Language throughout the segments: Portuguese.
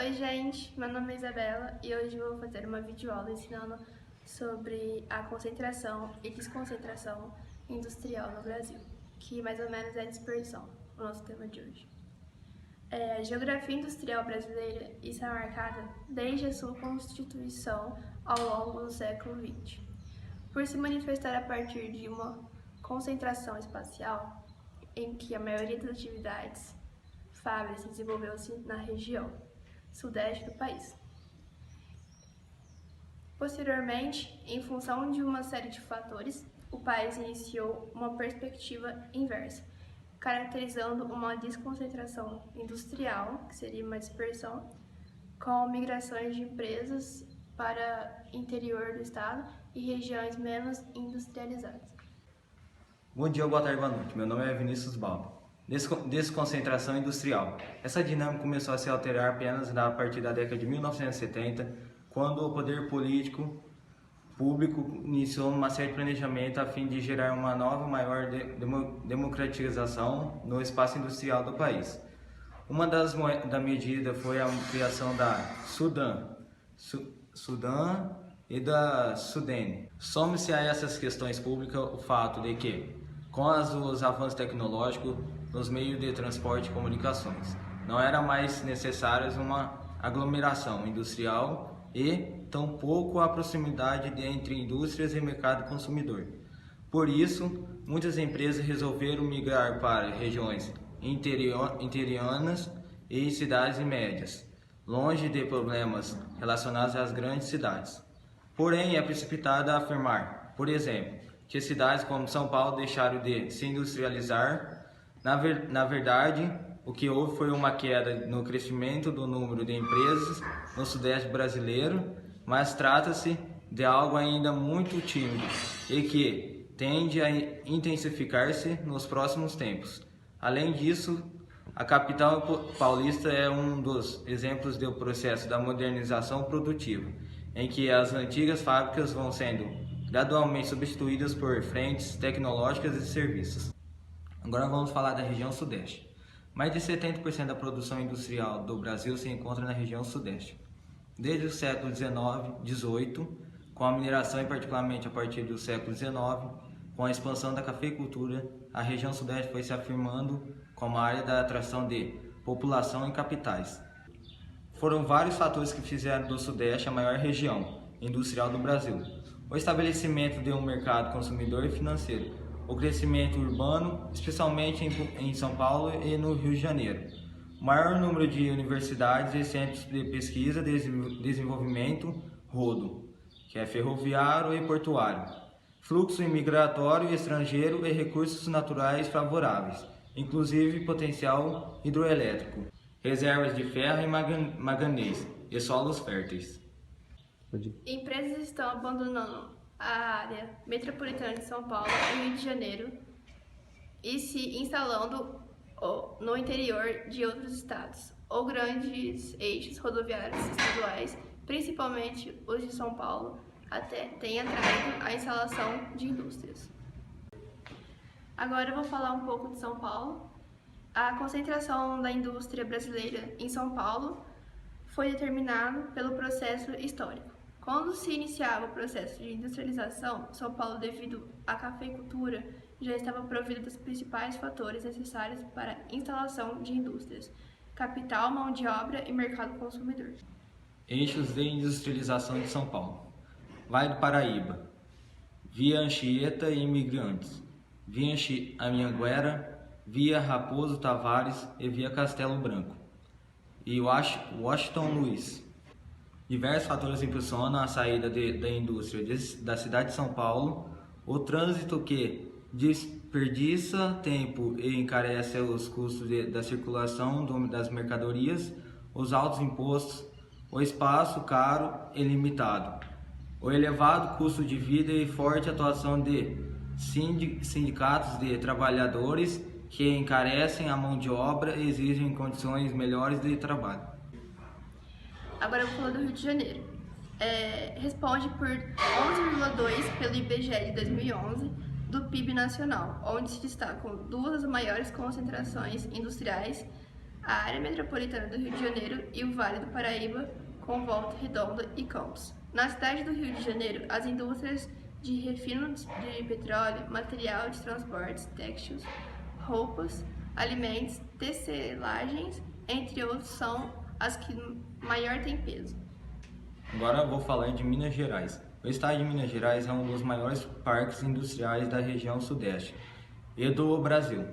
Oi gente, meu nome é Isabela e hoje eu vou fazer uma videoaula ensinando sobre a concentração e desconcentração industrial no Brasil, que mais ou menos é a dispersão, o nosso tema de hoje. A geografia industrial brasileira está marcada desde a sua constituição ao longo do século XX, por se manifestar a partir de uma concentração espacial em que a maioria das atividades fábricas desenvolveu-se na região sudeste do país. Posteriormente, em função de uma série de fatores, o país iniciou uma perspectiva inversa, caracterizando uma desconcentração industrial, que seria uma dispersão, com migrações de empresas para o interior do estado e regiões menos industrializadas. Bom dia, boa tarde, boa noite. Meu nome é Vinícius Balbo. Desconcentração industrial. Essa dinâmica começou a se alterar apenas a partir da década de 1970, quando o poder político público iniciou uma série de planejamento a fim de gerar uma nova maior democratização no espaço industrial do país. Uma das medidas foi a criação da Sudam e da Sudene. Some-se a essas questões públicas o fato de que, com os avanços tecnológicos nos meios de transporte e comunicações, não era mais necessária uma aglomeração industrial e tampouco a proximidade entre indústrias e mercado consumidor. Por isso, muitas empresas resolveram migrar para regiões interiornas e cidades médias, longe de problemas relacionados às grandes cidades. Porém, é precipitado afirmar, por exemplo, que cidades como São Paulo deixaram de se industrializar. Na verdade, o que houve foi uma queda no crescimento do número de empresas no Sudeste brasileiro, mas trata-se de algo ainda muito tímido e que tende a intensificar-se nos próximos tempos. Além disso, a capital paulista é um dos exemplos do processo da modernização produtiva, em que as antigas fábricas vão sendo gradualmente substituídas por frentes tecnológicas e serviços. Agora vamos falar da região sudeste. Mais de 70% da produção industrial do Brasil se encontra na região sudeste. Desde o século XVIII, com a mineração e particularmente a partir do século XIX, com a expansão da cafeicultura, a região sudeste foi se afirmando como a área da atração de população e capitais. Foram vários fatores que fizeram do sudeste a maior região industrial do Brasil. O estabelecimento de um mercado consumidor e financeiro, o crescimento urbano, especialmente em São Paulo e no Rio de Janeiro, o maior número de universidades e centros de pesquisa e desenvolvimento rodo, que é ferroviário e portuário, fluxo imigratório estrangeiro e recursos naturais favoráveis, inclusive potencial hidroelétrico, reservas de ferro e manganês e solos férteis. Empresas estão abandonando a área metropolitana de São Paulo e Rio de Janeiro e se instalando no interior de outros estados ou grandes eixos rodoviários estaduais, principalmente os de São Paulo, até tem atraído a instalação de indústrias. Agora eu vou falar um pouco de São Paulo. A concentração da indústria brasileira em São Paulo foi determinada pelo processo histórico. Quando se iniciava o processo de industrialização, São Paulo, devido à cafeicultura, já estava provida dos principais fatores necessários para a instalação de indústrias: capital, mão de obra e mercado consumidor. Eixos de industrialização de São Paulo: Vale do Paraíba, Via Anchieta e Imigrantes, Via Anhanguera, Via Raposo Tavares e Via Castelo Branco e Washington Luiz. Diversos fatores impulsionam a saída da indústria da cidade de São Paulo, o trânsito que desperdiça tempo e encarece os custos da circulação das mercadorias, os altos impostos, o espaço caro e limitado, o elevado custo de vida e forte atuação de sindicatos de trabalhadores que encarecem a mão de obra e exigem condições melhores de trabalho. Agora eu vou falar do Rio de Janeiro. Responde por 11,2% pelo IBGE de 2011 do PIB nacional, onde se destacam duas das maiores concentrações industriais a área metropolitana do Rio de Janeiro e o Vale do Paraíba, com Volta Redonda e Campos. Na cidade do Rio de Janeiro, as indústrias de refino de petróleo, material de transportes, têxteis, roupas, alimentos, tecelagens, entre outros, são as que maior têm peso. Agora eu vou falar de Minas Gerais. O estado de Minas Gerais é um dos maiores parques industriais da região sudeste e do Brasil.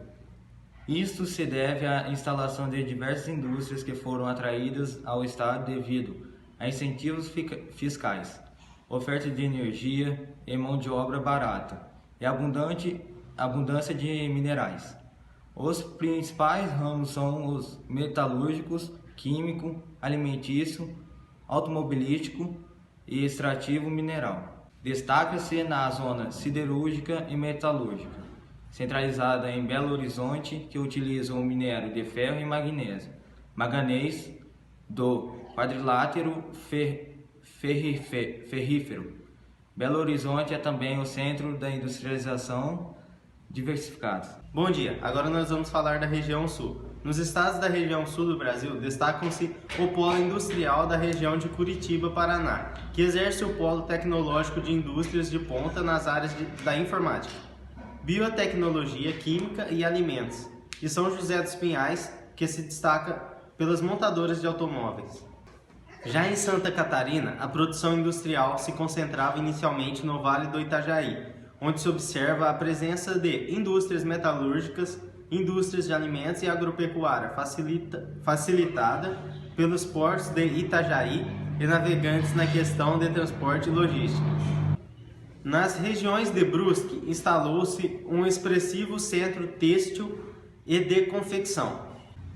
Isto se deve à instalação de diversas indústrias que foram atraídas ao estado devido a incentivos fiscais, oferta de energia e mão de obra barata e abundância de minerais. Os principais ramos são os metalúrgicos, químico, alimentício, automobilístico e extrativo mineral. Destaca-se na zona siderúrgica e metalúrgica, centralizada em Belo Horizonte, que utiliza o minério de ferro e magnésio, manganês do quadrilátero ferrífero. Belo Horizonte é também o centro da industrialização diversificada. Bom dia, agora nós vamos falar da região sul. Nos estados da região sul do Brasil, destacam-se o polo industrial da região de Curitiba, Paraná, que exerce o polo tecnológico de indústrias de ponta nas áreas da informática, biotecnologia, química e alimentos, e São José dos Pinhais, que se destaca pelas montadoras de automóveis. Já em Santa Catarina, a produção industrial se concentrava inicialmente no Vale do Itajaí, onde se observa a presença de indústrias metalúrgicas, indústrias de alimentos e agropecuária, facilitada pelos portos de Itajaí e navegantes na questão de transporte e logística. Nas regiões de Brusque, instalou-se um expressivo centro têxtil e de confecção.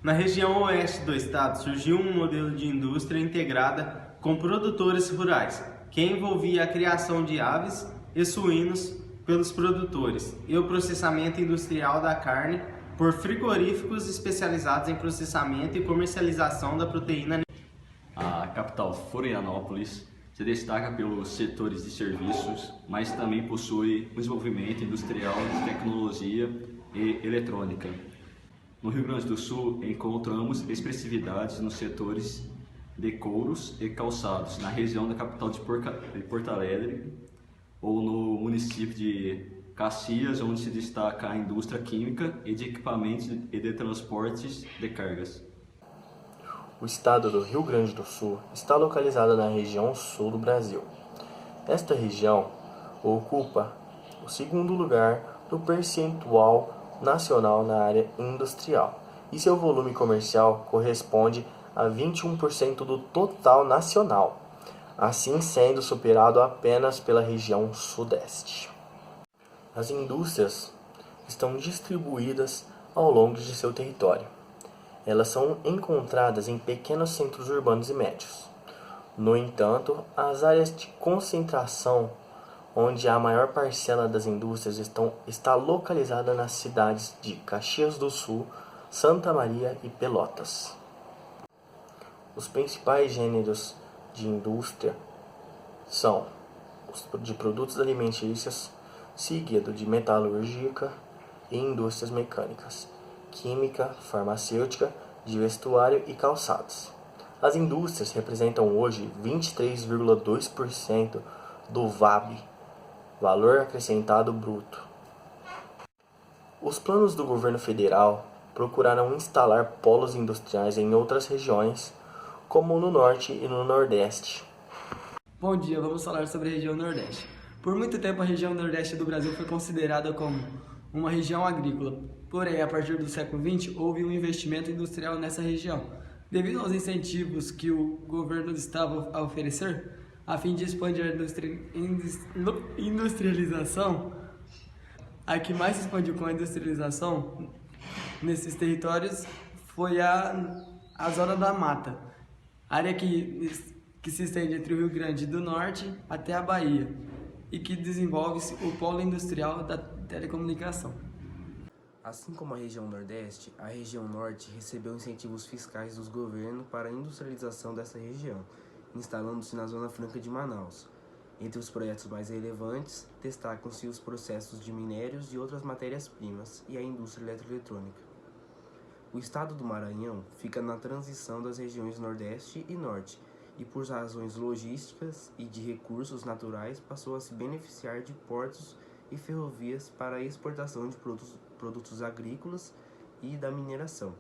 Na região oeste do estado, surgiu um modelo de indústria integrada com produtores rurais, que envolvia a criação de aves e suínos pelos produtores e o processamento industrial da carne por frigoríficos especializados em processamento e comercialização da proteína. A capital Florianópolis se destaca pelos setores de serviços, mas também possui um desenvolvimento industrial de tecnologia e eletrônica. No Rio Grande do Sul, encontramos expressividades nos setores de couros e calçados, na região da capital de Porto Alegre, ou no município de Caxias, onde se destaca a indústria química e de equipamentos e de transportes de cargas. O estado do Rio Grande do Sul está localizado na região sul do Brasil. Esta região ocupa o segundo lugar no percentual nacional na área industrial e seu volume comercial corresponde a 21% do total nacional, assim sendo superado apenas pela região sudeste. As indústrias estão distribuídas ao longo de seu território. Elas são encontradas em pequenos centros urbanos e médios. No entanto, as áreas de concentração, onde a maior parcela das indústrias está localizada nas cidades de Caxias do Sul, Santa Maria e Pelotas. Os principais gêneros de indústria são os de produtos alimentícios, seguido de metalúrgica e indústrias mecânicas, química, farmacêutica, de vestuário e calçados. As indústrias representam hoje 23,2% do VAB, Valor Acrescentado Bruto. Os planos do governo federal procuraram instalar polos industriais em outras regiões, como no Norte e no Nordeste. Bom dia, vamos falar sobre a região Nordeste. Por muito tempo a região Nordeste do Brasil foi considerada como uma região agrícola, porém a partir do século XX houve um investimento industrial nessa região, devido aos incentivos que o governo estava a oferecer, a fim de expandir a industrialização. A que mais se expandiu com a industrialização nesses territórios foi a Zona da Mata, área que se estende entre o Rio Grande do Norte até a Bahia e que desenvolve-se o polo industrial da telecomunicação. Assim como a região Nordeste, a região Norte recebeu incentivos fiscais dos governos para a industrialização dessa região, instalando-se na Zona Franca de Manaus. Entre os projetos mais relevantes, destacam-se os processos de minérios e outras matérias-primas e a indústria eletroeletrônica. O estado do Maranhão fica na transição das regiões Nordeste e Norte e, por razões logísticas e de recursos naturais, passou a se beneficiar de portos e ferrovias para a exportação de produtos agrícolas e da mineração.